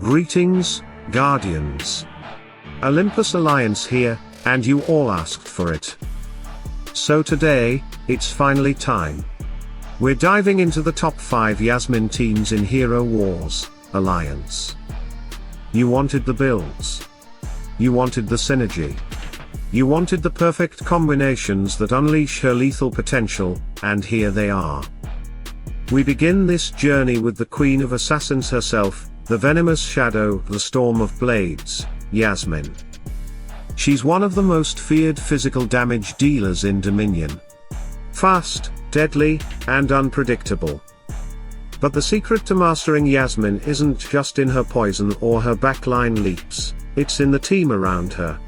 Greetings, Guardians. Olympus Alliance here, and you all asked for it. So today, it's finally time. We're diving into the top 5 Yasmine teams in Hero Wars Alliance. You wanted the builds. You wanted the synergy. You wanted the perfect combinations that unleash her lethal potential, and here they are. We begin this journey with the Queen of Assassins herself, the venomous shadow, the storm of blades, Yasmine. She's one of the most feared physical damage dealers in Dominion. Fast, deadly, and unpredictable. But the secret to mastering Yasmine isn't just in her poison or her backline leaps, it's in the team around her.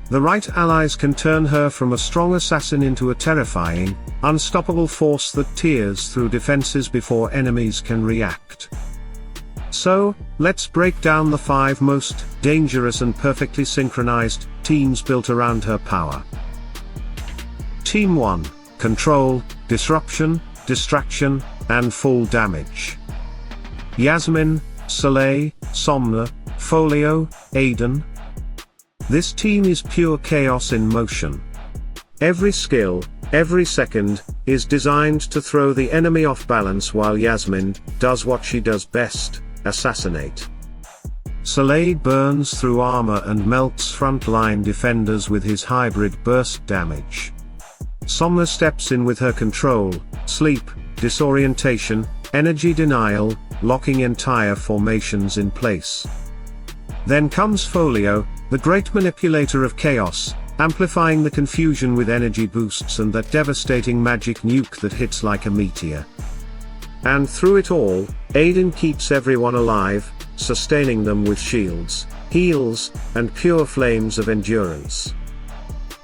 The right allies can turn her from a strong assassin into a terrifying, unstoppable force that tears through defenses before enemies can react. So, let's break down the 5 most dangerous and perfectly synchronized teams built around her power. Team 1, Control, Disruption, Distraction, and Full Damage. Yasmine, Soleil, Somna, Folio, Aiden. This team is pure chaos in motion. Every skill, every second, is designed to throw the enemy off balance while Yasmine does what she does best, assassinate. Soleil burns through armor and melts frontline defenders with his hybrid burst damage. Somna steps in with her control, sleep, disorientation, energy denial, locking entire formations in place. Then comes Folio, the great manipulator of chaos, amplifying the confusion with energy boosts and that devastating magic nuke that hits like a meteor. And through it all, Aiden keeps everyone alive, sustaining them with shields, heals, and pure flames of endurance.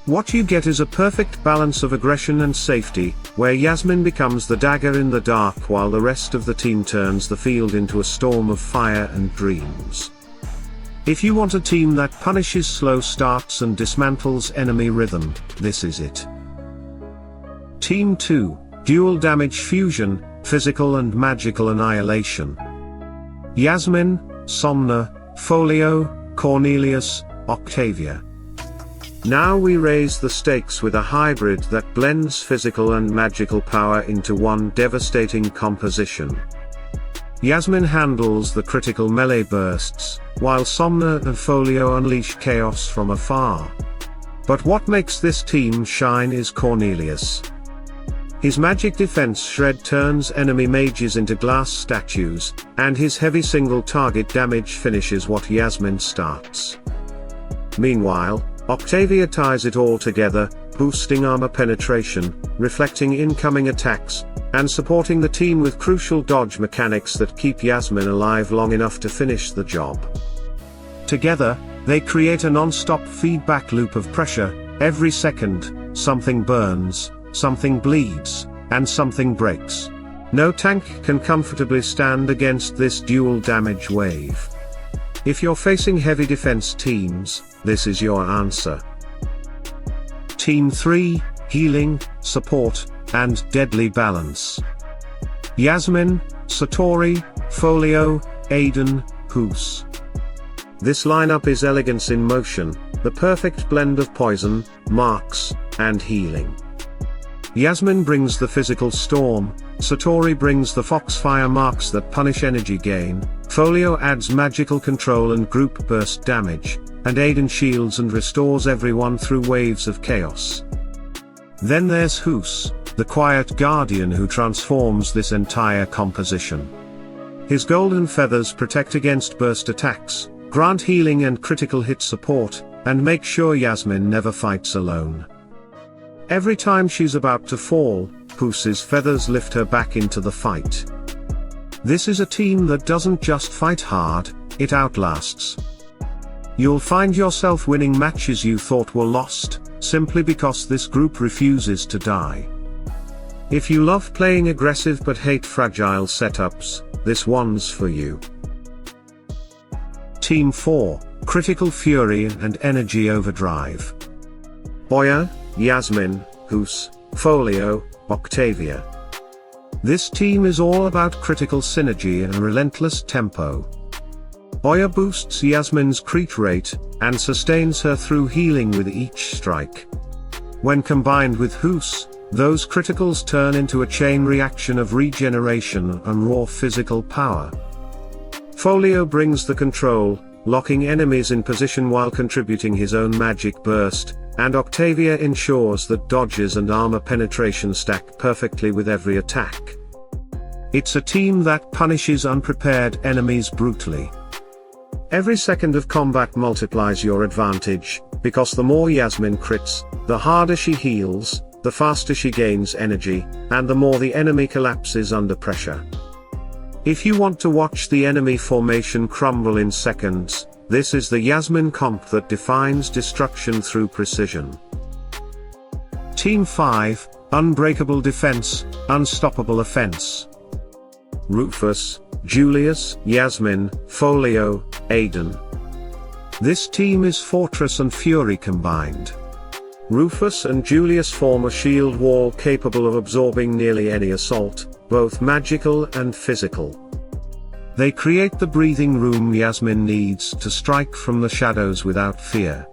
What you get is a perfect balance of aggression and safety, where Yasmine becomes the dagger in the dark while the rest of the team turns the field into a storm of fire and dreams. If you want a team that punishes slow starts and dismantles enemy rhythm, this is it. Team 2, Dual Damage Fusion, Physical and Magical Annihilation. Yasmine, Somna, Folio, Cornelius, Octavia. Now we raise the stakes with a hybrid that blends physical and magical power into one devastating composition. Yasmine handles the critical melee bursts, while Somna and Folio unleash chaos from afar. But what makes this team shine is Cornelius. His magic defense shred turns enemy mages into glass statues, and his heavy single target damage finishes what Yasmine starts. Meanwhile, Octavia ties it all together, boosting armor penetration, reflecting incoming attacks, and supporting the team with crucial dodge mechanics that keep Yasmine alive long enough to finish the job. Together, they create a non-stop feedback loop of pressure. Every second, something burns, something bleeds, and something breaks. No tank can comfortably stand against this dual damage wave. If you're facing heavy defense teams, this is your answer. Team 3, Healing, Support, and Deadly Balance. Yasmine, Satori, Folio, Aiden, Hoos. This lineup is elegance in motion, the perfect blend of poison, marks, and healing. Yasmine brings the physical storm, Satori brings the foxfire marks that punish energy gain, Folio adds magical control and group burst damage, and Aiden shields and restores everyone through waves of chaos. Then there's Hoos, the quiet guardian who transforms this entire composition. His golden feathers protect against burst attacks, grant healing and critical hit support, and make sure Yasmine never fights alone. Every time she's about to fall, Hoos's feathers lift her back into the fight. This is a team that doesn't just fight hard, it outlasts. You'll find yourself winning matches you thought were lost, simply because this group refuses to die. If you love playing aggressive but hate fragile setups, this one's for you. Team 4, Critical Fury and Energy Overdrive. Boya, Yasmine, Hoos, Folio, Octavia. This team is all about critical synergy and relentless tempo. Oya boosts Yasmine's crit rate, and sustains her through healing with each strike. When combined with Hus, those criticals turn into a chain reaction of regeneration and raw physical power. Folio brings the control, locking enemies in position while contributing his own magic burst, and Octavia ensures that dodges and armor penetration stack perfectly with every attack. It's a team that punishes unprepared enemies brutally. Every second of combat multiplies your advantage, because the more Yasmine crits, the harder she heals, the faster she gains energy, and the more the enemy collapses under pressure. If you want to watch the enemy formation crumble in seconds, this is the Yasmine comp that defines destruction through precision. Team 5, Unbreakable Defense, Unstoppable Offense. Rufus, Julius, Yasmine, Folio, Aiden. This team is Fortress and Fury combined. Rufus and Julius form a shield wall capable of absorbing nearly any assault, both magical and physical. They create the breathing room Yasmine needs to strike from the shadows without fear.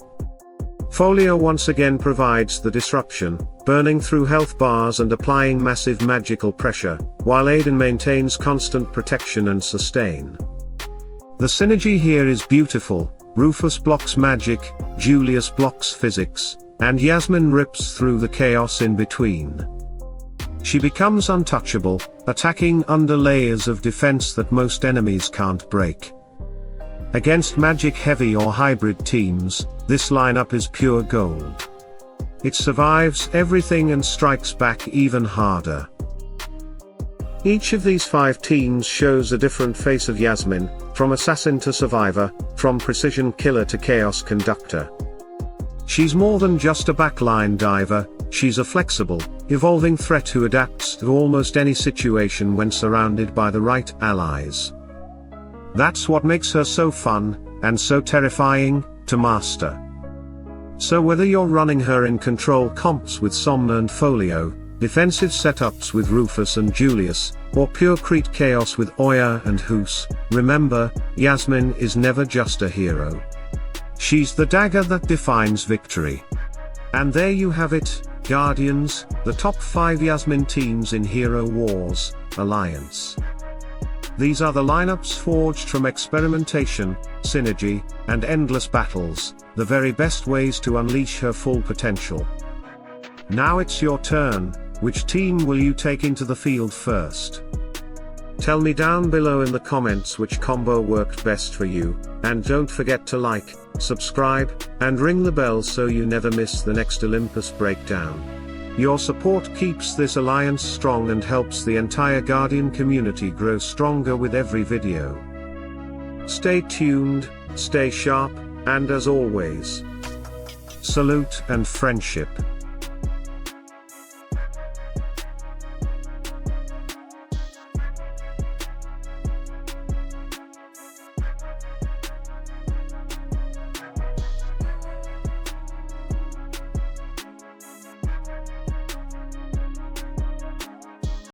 Folio once again provides the disruption, burning through health bars and applying massive magical pressure, while Aiden maintains constant protection and sustain. The synergy here is beautiful. Rufus blocks magic, Julius blocks physics, and Yasmine rips through the chaos in between. She becomes untouchable, attacking under layers of defense that most enemies can't break. Against magic-heavy or hybrid teams, this lineup is pure gold. It survives everything and strikes back even harder. Each of these 5 teams shows a different face of Yasmine, from assassin to survivor, from precision killer to chaos conductor. She's more than just a backline diver, she's a flexible, evolving threat who adapts to almost any situation when surrounded by the right allies. That's what makes her so fun, and so terrifying, to master. So whether you're running her in control comps with Somna and Folio, defensive setups with Rufus and Julius, or pure crit chaos with Oya and Hus, remember, Yasmine is never just a hero. She's the dagger that defines victory. And there you have it, Guardians, the top 5 Yasmine teams in Hero Wars Alliance. These are the lineups forged from experimentation, synergy, and endless battles, the very best ways to unleash her full potential. Now it's your turn. Which team will you take into the field first? Tell me down below in the comments which combo worked best for you, and don't forget to like, subscribe, and ring the bell so you never miss the next Olympus breakdown. Your support keeps this alliance strong and helps the entire Guardian community grow stronger with every video. Stay tuned, stay sharp, and as always, salute and friendship.